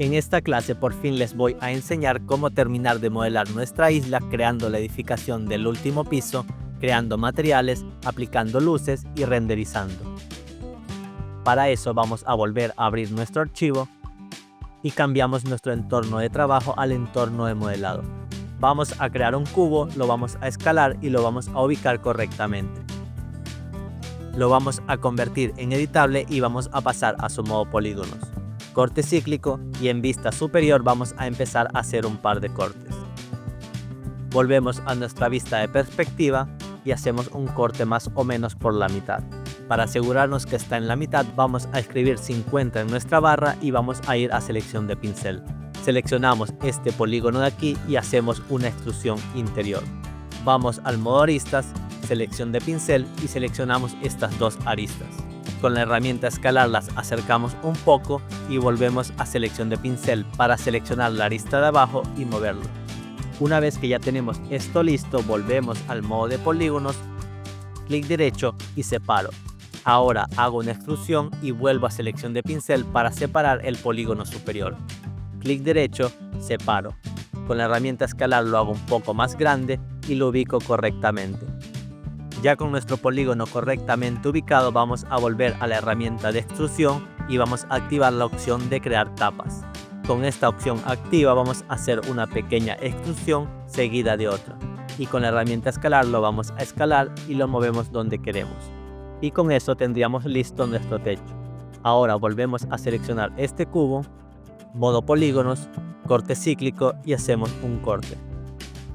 En esta clase por fin les voy a enseñar cómo terminar de modelar nuestra isla creando la edificación del último piso, creando materiales, aplicando luces y renderizando. Para eso vamos a volver a abrir nuestro archivo y cambiamos nuestro entorno de trabajo al entorno de modelado. Vamos a crear un cubo, lo vamos a escalar y lo vamos a ubicar correctamente. Lo vamos a convertir en editable y vamos a pasar a su modo polígonos. Corte cíclico y en vista superior vamos a empezar a hacer un par de cortes. Volvemos a nuestra vista de perspectiva y hacemos un corte más o menos por la mitad. Para asegurarnos que está en la mitad vamos a escribir 50 en nuestra barra y vamos a ir a selección de pincel. Seleccionamos este polígono de aquí y hacemos una extrusión interior. Vamos al modo aristas, selección de pincel y seleccionamos estas dos aristas. Con la herramienta escalar las acercamos un poco y volvemos a selección de pincel para seleccionar la arista de abajo y moverlo. Una vez que ya tenemos esto listo, volvemos al modo de polígonos, clic derecho y separo. Ahora hago una extrusión y vuelvo a selección de pincel para separar el polígono superior. Clic derecho, separo. Con la herramienta escalar lo hago un poco más grande y lo ubico correctamente. Ya con nuestro polígono correctamente ubicado vamos a volver a la herramienta de extrusión y vamos a activar la opción de crear tapas. Con esta opción activa vamos a hacer una pequeña extrusión seguida de otra. Y con la herramienta escalar lo vamos a escalar y lo movemos donde queremos. Y con eso tendríamos listo nuestro techo. Ahora volvemos a seleccionar este cubo, modo polígonos, corte cíclico y hacemos un corte.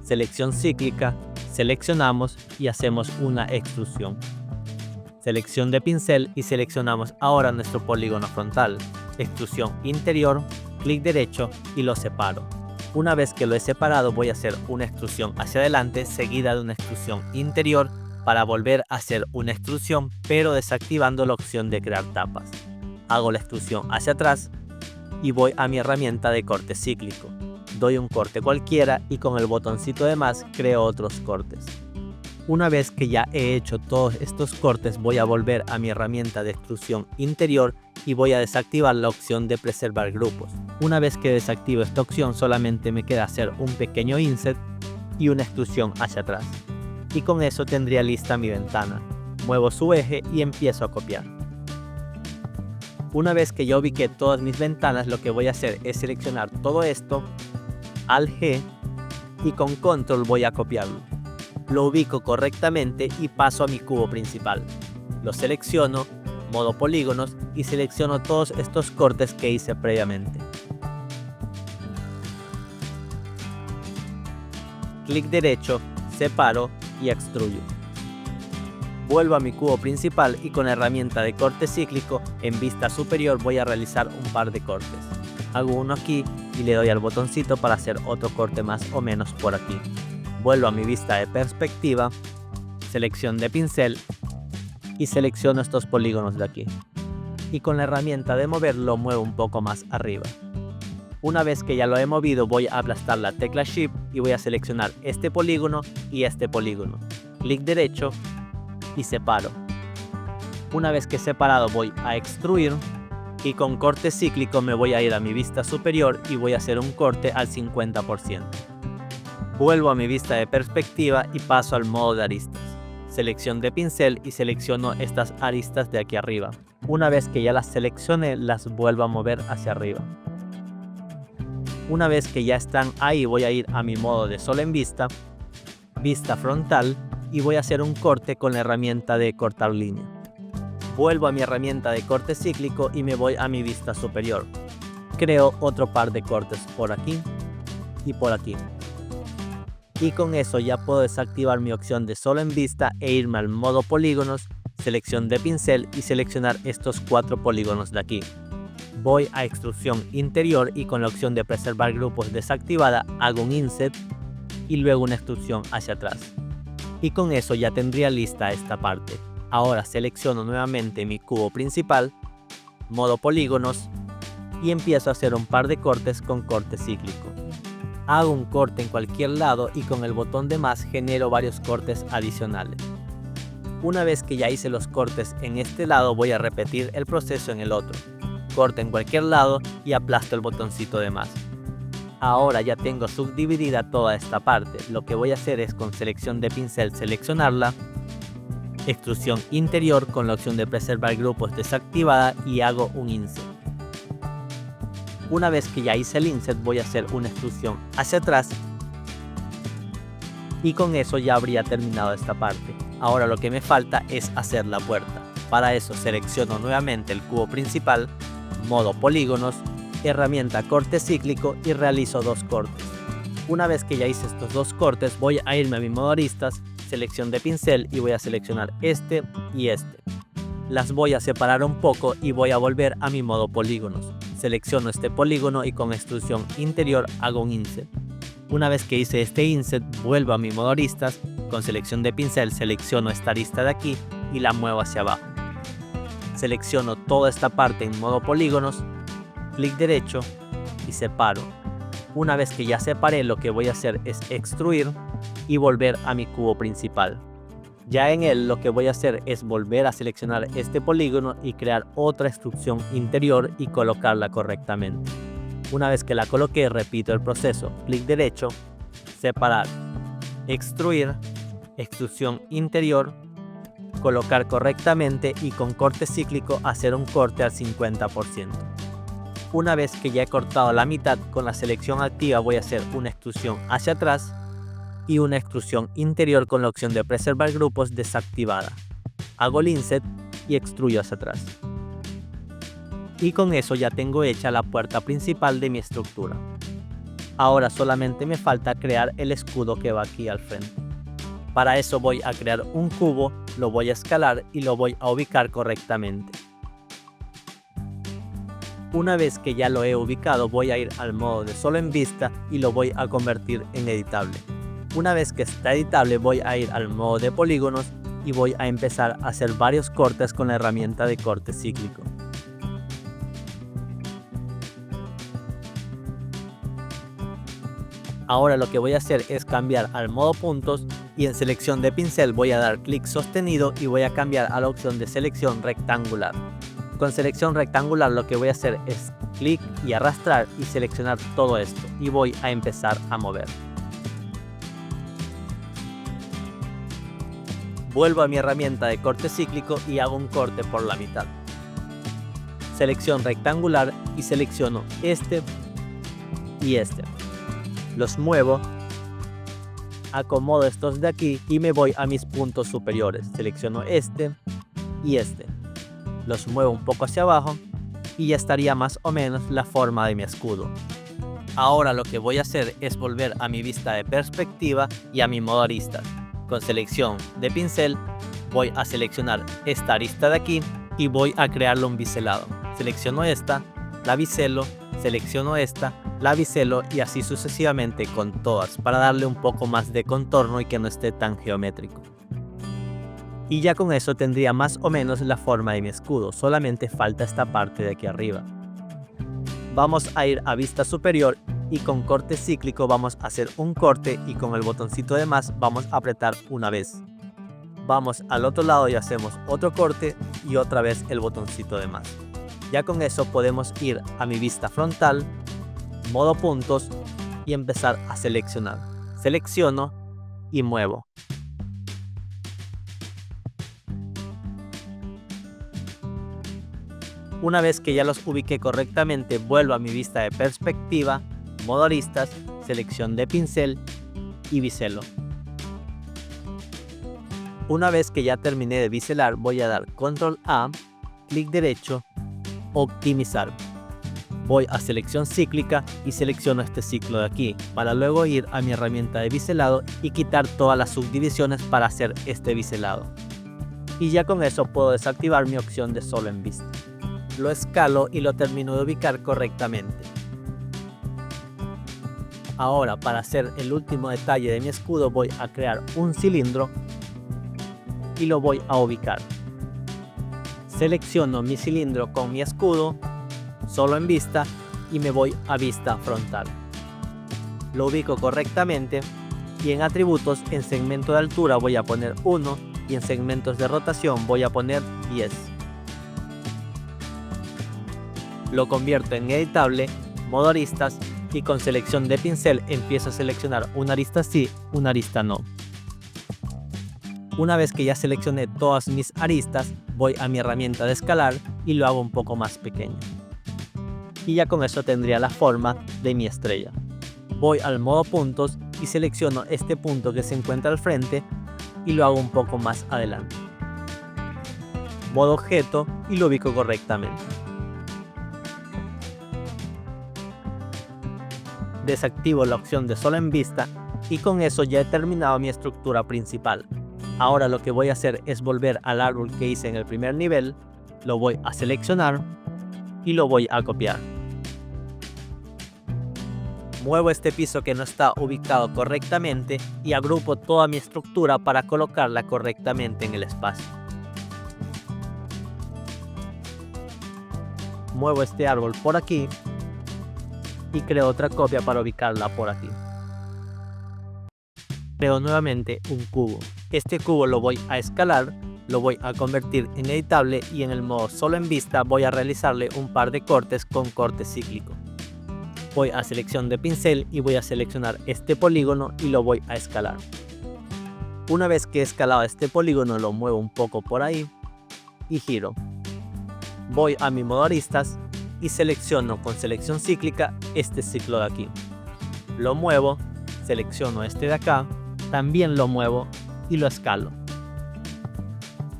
Selección cíclica. Seleccionamos y hacemos una extrusión. Selección de pincel y seleccionamos ahora nuestro polígono frontal. Extrusión interior, clic derecho y lo separo. Una vez que lo he separado voy a hacer una extrusión hacia adelante seguida de una extrusión interior para volver a hacer una extrusión pero desactivando la opción de crear tapas. Hago la extrusión hacia atrás y voy a mi herramienta de corte cíclico. Doy un corte cualquiera y con el botoncito de más creo otros cortes. Una vez que ya he hecho todos estos cortes voy a volver a mi herramienta de extrusión interior y voy a desactivar la opción de preservar grupos. Una vez que desactivo esta opción solamente me queda hacer un pequeño inset y una extrusión hacia atrás. Y con eso tendría lista mi ventana. Muevo su eje y empiezo a copiar. Una vez que ya ubiqué todas mis ventanas lo que voy a hacer es seleccionar todo esto, Alt G y con Control voy a copiarlo. Lo ubico correctamente y paso a mi cubo principal. Lo selecciono, modo polígonos y selecciono todos estos cortes que hice previamente. Clic derecho, separo y extruyo. Vuelvo a mi cubo principal y con la herramienta de corte cíclico en vista superior voy a realizar un par de cortes. Hago uno aquí y le doy al botoncito para hacer otro corte más o menos por aquí. Vuelvo a mi vista de perspectiva, selección de pincel y selecciono estos polígonos de aquí. Y con la herramienta de mover lo muevo un poco más arriba. Una vez que ya lo he movido voy a aplastar la tecla Shift y voy a seleccionar este polígono y este polígono. Clic derecho y separo. Una vez que he separado voy a extruir. Y con corte cíclico me voy a ir a mi vista superior y voy a hacer un corte al 50%. Vuelvo a mi vista de perspectiva y paso al modo de aristas. Selección de pincel y selecciono estas aristas de aquí arriba. Una vez que ya las seleccioné, las vuelvo a mover hacia arriba. Una vez que ya están ahí voy a ir a mi modo de solo en vista, vista frontal y voy a hacer un corte con la herramienta de cortar línea. Vuelvo a mi herramienta de corte cíclico y me voy a mi vista superior. Creo otro par de cortes por aquí y por aquí. Y con eso ya puedo desactivar mi opción de solo en vista e irme al modo polígonos, selección de pincel y seleccionar estos 4 polígonos de aquí. Voy a extrusión interior y con la opción de preservar grupos desactivada hago un inset y luego una extrusión hacia atrás. Y con eso ya tendría lista esta parte. Ahora selecciono nuevamente mi cubo principal, modo polígonos y empiezo a hacer un par de cortes con corte cíclico. Hago un corte en cualquier lado y con el botón de más genero varios cortes adicionales. Una vez que ya hice los cortes en este lado voy a repetir el proceso en el otro. corte en cualquier lado y aplasto el botoncito de más. Ahora ya tengo subdividida toda esta parte. Lo que voy a hacer es con selección de pincel seleccionarla, extrusión interior con la opción de preservar grupos desactivada y hago un insert. Una vez que ya hice el insert voy a hacer una extrusión hacia atrás y con eso ya habría terminado esta parte. Ahora lo que me falta es hacer la puerta. Para eso selecciono nuevamente el cubo principal, modo polígonos, herramienta corte cíclico y realizo 2 cortes. Una vez que ya hice estos 2 cortes voy a irme a mi modo aristas, selección de pincel y voy a seleccionar este y este. Las voy a separar un poco y voy a volver a mi modo polígonos. Selecciono este polígono y con extrusión interior hago un insert. Una vez que hice este insert vuelvo a mi modo aristas, con selección de pincel selecciono esta arista de aquí y la muevo hacia abajo. Selecciono toda esta parte en modo polígonos, clic derecho y separo. Una vez que ya separé lo que voy a hacer es extruir y volver a mi cubo principal. Ya en él lo que voy a hacer es volver a seleccionar este polígono y crear otra extrusión interior y colocarla correctamente. Una vez que la coloqué repito el proceso, clic derecho, separar, extruir, extrusión interior, colocar correctamente y con corte cíclico hacer un corte al 50%. Una vez que ya he cortado la mitad con la selección activa voy a hacer una extrusión hacia atrás y una extrusión interior con la opción de preservar grupos desactivada. Hago el insert y extruyo hacia atrás. Y con eso ya tengo hecha la puerta principal de mi estructura. Ahora solamente me falta crear el escudo que va aquí al frente. Para eso voy a crear un cubo, lo voy a escalar y lo voy a ubicar correctamente. Una vez que ya lo he ubicado voy a ir al modo de solo en vista y lo voy a convertir en editable. Una vez que está editable voy a ir al modo de polígonos y voy a empezar a hacer varios cortes con la herramienta de corte cíclico. Ahora lo que voy a hacer es cambiar al modo puntos y en selección de pincel voy a dar clic sostenido y voy a cambiar a la opción de selección rectangular. Con selección rectangular lo que voy a hacer es clic y arrastrar y seleccionar todo esto y voy a empezar a mover. Vuelvo a mi herramienta de corte cíclico y hago un corte por la mitad. Selección rectangular y selecciono este y este. Los muevo, acomodo estos de aquí y me voy a mis puntos superiores. Selecciono este y este. Los muevo un poco hacia abajo y ya estaría más o menos la forma de mi escudo. Ahora lo que voy a hacer es volver a mi vista de perspectiva y a mi modo aristas. Con selección de pincel voy a seleccionar esta arista de aquí y voy a crearle un biselado. Selecciono esta, la biselo, selecciono esta, la biselo y así sucesivamente con todas para darle un poco más de contorno y que no esté tan geométrico. Y ya con eso tendría más o menos la forma de mi escudo, solamente falta esta parte de aquí arriba. Vamos a ir a vista superior y con corte cíclico vamos a hacer un corte y con el botoncito de más vamos a apretar una vez. Vamos al otro lado y hacemos otro corte y otra vez el botoncito de más. Ya con eso podemos ir a mi vista frontal, modo puntos y empezar a seleccionar. Selecciono y muevo. Una vez que ya los ubiqué correctamente, vuelvo a mi vista de perspectiva, modo aristas, selección de pincel y biselo. Una vez que ya terminé de biselar, voy a dar Control A, clic derecho, optimizar. Voy a selección cíclica y selecciono este ciclo de aquí, para luego ir a mi herramienta de biselado y quitar todas las subdivisiones para hacer este biselado. Y ya con eso puedo desactivar mi opción de solo en vista. Lo escalo y lo termino de ubicar correctamente. Ahora para hacer el último detalle de mi escudo voy a crear un cilindro y lo voy a ubicar. Selecciono mi cilindro con mi escudo, solo en vista y me voy a vista frontal. Lo ubico correctamente y en atributos en segmento de altura voy a poner 1 y en segmentos de rotación voy a poner 10. Lo convierto en editable, modo aristas, y con selección de pincel empiezo a seleccionar una arista sí, una arista no. Una vez que ya seleccioné todas mis aristas, voy a mi herramienta de escalar y lo hago un poco más pequeño. Y ya con eso tendría la forma de mi estrella. Voy al modo puntos y selecciono este punto que se encuentra al frente y lo hago un poco más adelante. Modo objeto y lo ubico correctamente. Desactivo la opción de solo en vista y con eso ya he terminado mi estructura principal. Ahora lo que voy a hacer es volver al árbol que hice en el primer nivel, lo voy a seleccionar y lo voy a copiar. Muevo este piso que no está ubicado correctamente y agrupo toda mi estructura para colocarla correctamente en el espacio. Muevo este árbol por aquí y creo otra copia para ubicarla por aquí. Creo nuevamente un cubo. Este cubo lo voy a escalar, lo voy a convertir en editable y en el modo solo en vista voy a realizarle un par de cortes con corte cíclico. Voy a selección de pincel y voy a seleccionar este polígono y lo voy a escalar. Una vez que he escalado este polígono lo muevo un poco por ahí y giro. Voy a mi modo aristas y selecciono con selección cíclica este ciclo de aquí. Lo muevo, selecciono este de acá, también lo muevo y lo escalo.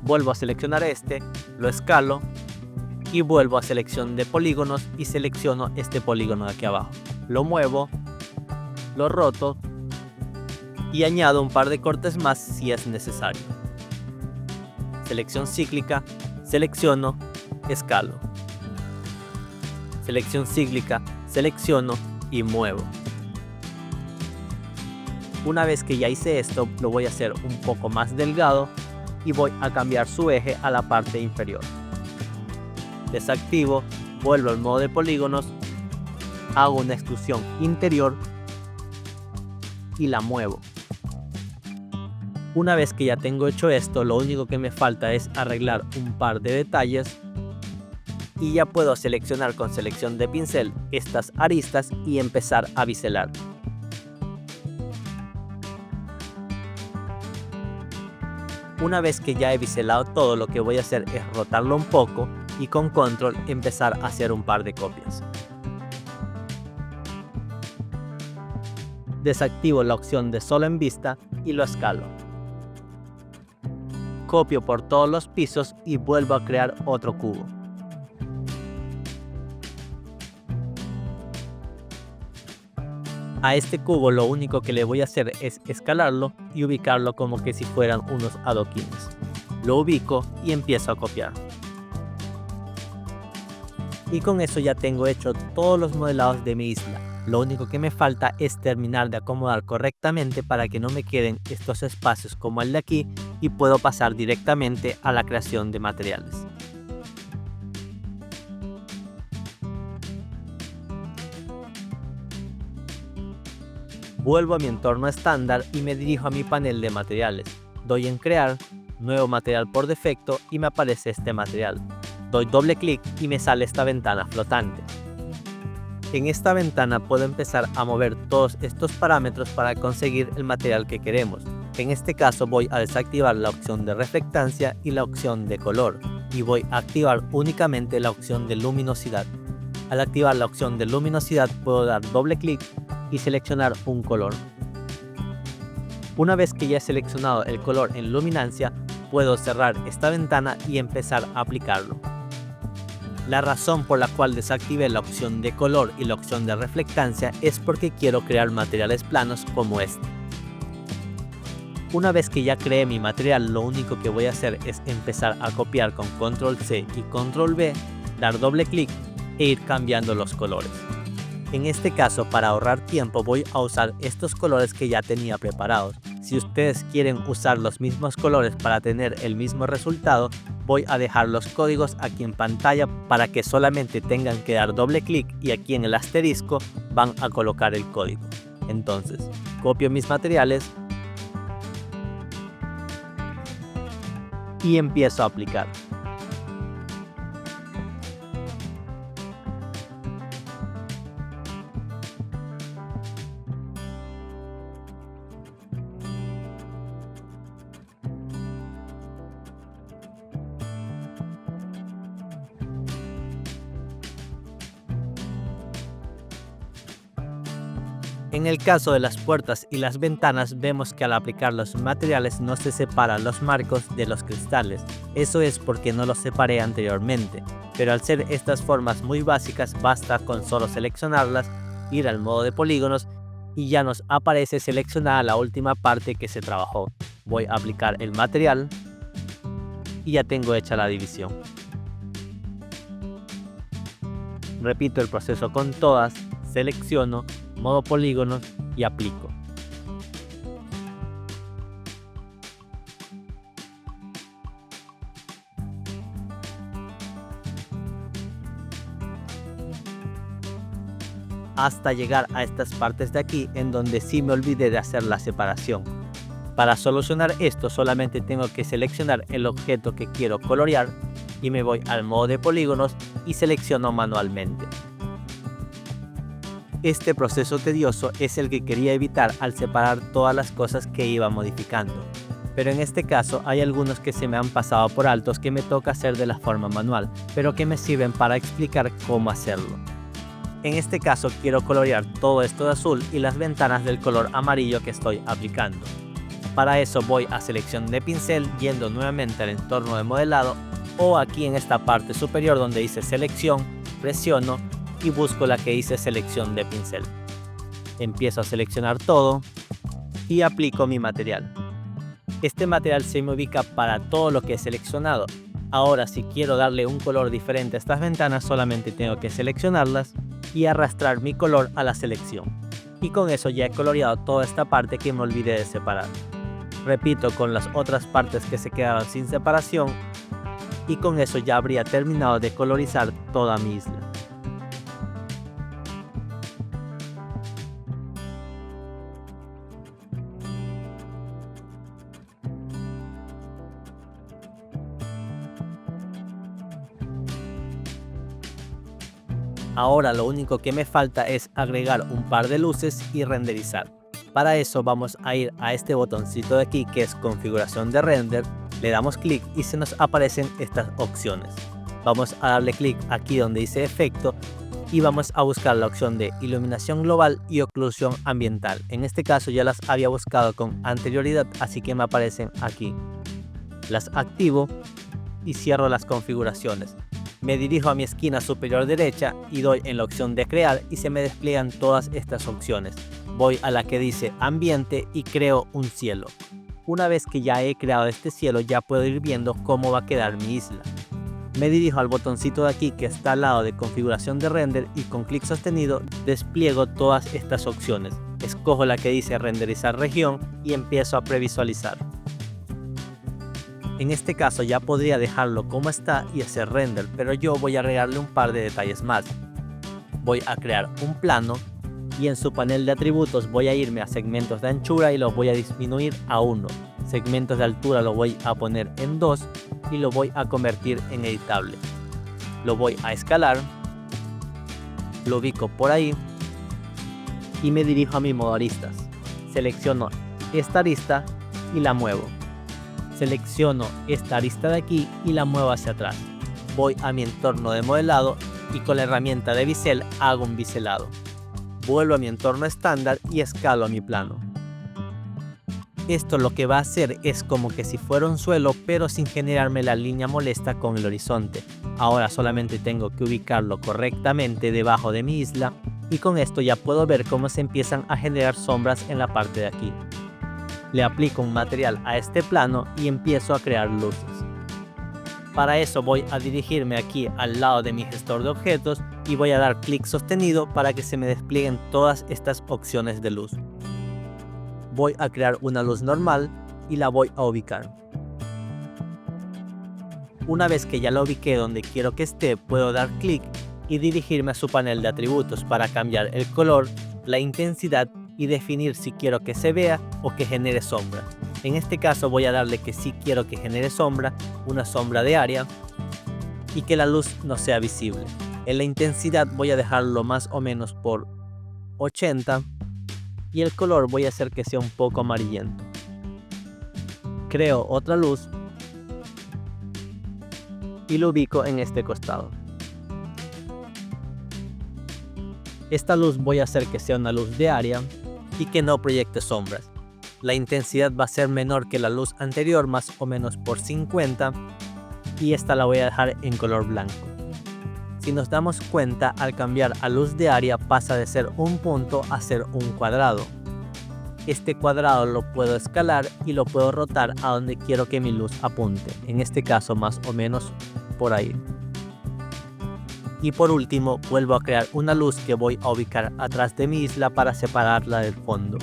Vuelvo a seleccionar este, lo escalo y vuelvo a selección de polígonos y selecciono este polígono de aquí abajo. Lo muevo, lo roto y añado un par de cortes más si es necesario. Selección cíclica, selecciono, escalo. Selección cíclica, selecciono y muevo. Una vez que ya hice esto, lo voy a hacer un poco más delgado y voy a cambiar su eje a la parte inferior. Desactivo, vuelvo al modo de polígonos, hago una extrusión interior y la muevo. Una vez que ya tengo hecho esto, lo único que me falta es arreglar un par de detalles y ya puedo seleccionar con selección de pincel estas aristas y empezar a biselar. Una vez que ya he biselado todo, lo que voy a hacer es rotarlo un poco y con control empezar a hacer un par de copias. Desactivo la opción de solo en vista y lo escalo. Copio por todos los pisos y vuelvo a crear otro cubo. A este cubo lo único que le voy a hacer es escalarlo y ubicarlo como que si fueran unos adoquines. Lo ubico y empiezo a copiar. Y con eso ya tengo hecho todos los modelados de mi isla. Lo único que me falta es terminar de acomodar correctamente para que no me queden estos espacios como el de aquí y puedo pasar directamente a la creación de materiales. Vuelvo a mi entorno estándar y me dirijo a mi panel de materiales. Doy en crear, nuevo material por defecto y me aparece este material. Doy doble clic y me sale esta ventana flotante. En esta ventana puedo empezar a mover todos estos parámetros para conseguir el material que queremos. En este caso voy a desactivar la opción de reflectancia y la opción de color y voy a activar únicamente la opción de luminosidad. Al activar la opción de luminosidad puedo dar doble clic y seleccionar un color. Una vez que ya he seleccionado el color en luminancia, puedo cerrar esta ventana y empezar a aplicarlo. La razón por la cual desactivé la opción de color y la opción de reflectancia es porque quiero crear materiales planos como este. Una vez que ya creé mi material, lo único que voy a hacer es empezar a copiar con control C y control V, dar doble clic e ir cambiando los colores. En este caso, para ahorrar tiempo, voy a usar estos colores que ya tenía preparados. Si ustedes quieren usar los mismos colores para tener el mismo resultado, voy a dejar los códigos aquí en pantalla para que solamente tengan que dar doble clic y aquí en el asterisco van a colocar el código. Entonces, copio mis materiales y empiezo a aplicar. En el caso de las puertas y las ventanas vemos que al aplicar los materiales no se separan los marcos de los cristales. Eso es porque no los separé anteriormente, pero al ser estas formas muy básicas basta con solo seleccionarlas, ir al modo de polígonos y ya nos aparece seleccionada la última parte que se trabajó. Voy a aplicar el material y ya tengo hecha la división. Repito el proceso con todas, selecciono, modo polígonos y aplico. Hasta llegar a estas partes de aquí en donde sí me olvidé de hacer la separación. Para solucionar esto solamente tengo que seleccionar el objeto que quiero colorear y me voy al modo de polígonos y selecciono manualmente. Este proceso tedioso es el que quería evitar al separar todas las cosas que iba modificando, pero en este caso hay algunos que se me han pasado por altos que me toca hacer de la forma manual, pero que me sirven para explicar cómo hacerlo. En este caso quiero colorear todo esto de azul y las ventanas del color amarillo que estoy aplicando. Para eso voy a selección de pincel yendo nuevamente al entorno de modelado o aquí en esta parte superior donde dice selección, presiono y busco la que dice selección de pincel. Empiezo a seleccionar todo y aplico mi material. Este material se me ubica para todo lo que he seleccionado. Ahora si quiero darle un color diferente a estas ventanas solamente tengo que seleccionarlas y arrastrar mi color a la selección. Y con eso ya he coloreado toda esta parte que me olvidé de separar. Repito con las otras partes que se quedaron sin separación y con eso ya habría terminado de colorizar toda mi isla. Ahora lo único que me falta es agregar un par de luces y renderizar. Para eso vamos a ir a este botoncito de aquí que es configuración de render, le damos clic y se nos aparecen estas opciones. Vamos a darle clic aquí donde dice efecto y vamos a buscar la opción de iluminación global y oclusión ambiental. En este caso ya las había buscado con anterioridad, así que me aparecen aquí. Las activo y cierro las configuraciones. Me dirijo a mi esquina superior derecha y doy en la opción de crear y se me despliegan todas estas opciones. Voy a la que dice ambiente y creo un cielo. Una vez que ya he creado este cielo ya puedo ir viendo cómo va a quedar mi isla. Me dirijo al botoncito de aquí que está al lado de configuración de render y con clic sostenido despliego todas estas opciones. Escojo la que dice renderizar región y empiezo a previsualizar. En este caso ya podría dejarlo como está y hacer render, pero yo voy a agregarle un par de detalles más. Voy a crear un plano y en su panel de atributos voy a irme a segmentos de anchura y los voy a disminuir a 1. Segmentos de altura lo voy a poner en 2 y lo voy a convertir en editable. Lo voy a escalar, lo ubico por ahí y me dirijo a mi modo aristas. Selecciono esta arista y la muevo. Selecciono esta arista de aquí y la muevo hacia atrás. Voy a mi entorno de modelado y con la herramienta de bisel hago un biselado. Vuelvo a mi entorno estándar y escalo a mi plano. Esto lo que va a hacer es como que si fuera un suelo pero sin generarme la línea molesta con el horizonte. Ahora solamente tengo que ubicarlo correctamente debajo de mi isla y con esto ya puedo ver cómo se empiezan a generar sombras en la parte de aquí. Le aplico un material a este plano y empiezo a crear luces. Para eso voy a dirigirme aquí al lado de mi gestor de objetos y voy a dar clic sostenido para que se me desplieguen todas estas opciones de luz. Voy a crear una luz normal y la voy a ubicar. Una vez que ya la ubiqué donde quiero que esté, puedo dar clic y dirigirme a su panel de atributos para cambiar el color, la intensidad y definir si quiero que se vea o que genere sombra. En este caso voy a darle que sí quiero que genere sombra, una sombra de área y que la luz no sea visible. En la intensidad voy a dejarlo más o menos por 80 y el color voy a hacer que sea un poco amarillento. Creo otra luz y lo ubico en este costado. Esta luz voy a hacer que sea una luz de área y que no proyecte sombras. La intensidad va a ser menor que la luz anterior, más o menos por 50, y esta la voy a dejar en color blanco. Si nos damos cuenta, al cambiar a luz de área pasa de ser un punto a ser un cuadrado. Este cuadrado lo puedo escalar y lo puedo rotar a donde quiero que mi luz apunte, en este caso más o menos por ahí. Y por último, vuelvo a crear una luz que voy a ubicar atrás de mi isla para separarla del fondo.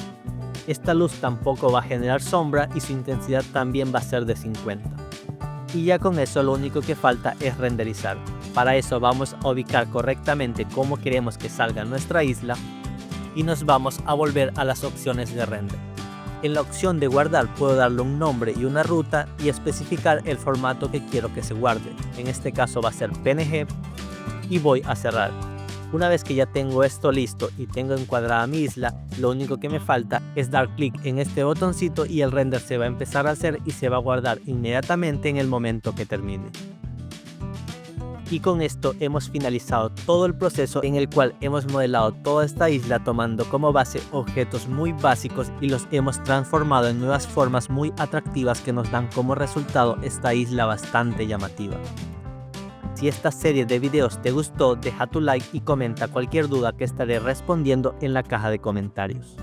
Esta luz tampoco va a generar sombra y su intensidad también va a ser de 50. Y ya con eso lo único que falta es renderizar. Para eso vamos a ubicar correctamente cómo queremos que salga nuestra isla y nos vamos a volver a las opciones de render. En la opción de guardar puedo darle un nombre y una ruta y especificar el formato que quiero que se guarde. En este caso va a ser PNG y voy a cerrar. Una vez que ya tengo esto listo y tengo encuadrada mi isla, lo único que me falta es dar clic en este botoncito y el render se va a empezar a hacer y se va a guardar inmediatamente en el momento que termine. Y con esto hemos finalizado todo el proceso en el cual hemos modelado toda esta isla tomando como base objetos muy básicos y los hemos transformado en nuevas formas muy atractivas que nos dan como resultado esta isla bastante llamativa. Si esta serie de videos te gustó, deja tu like y comenta cualquier duda que estaré respondiendo en la caja de comentarios.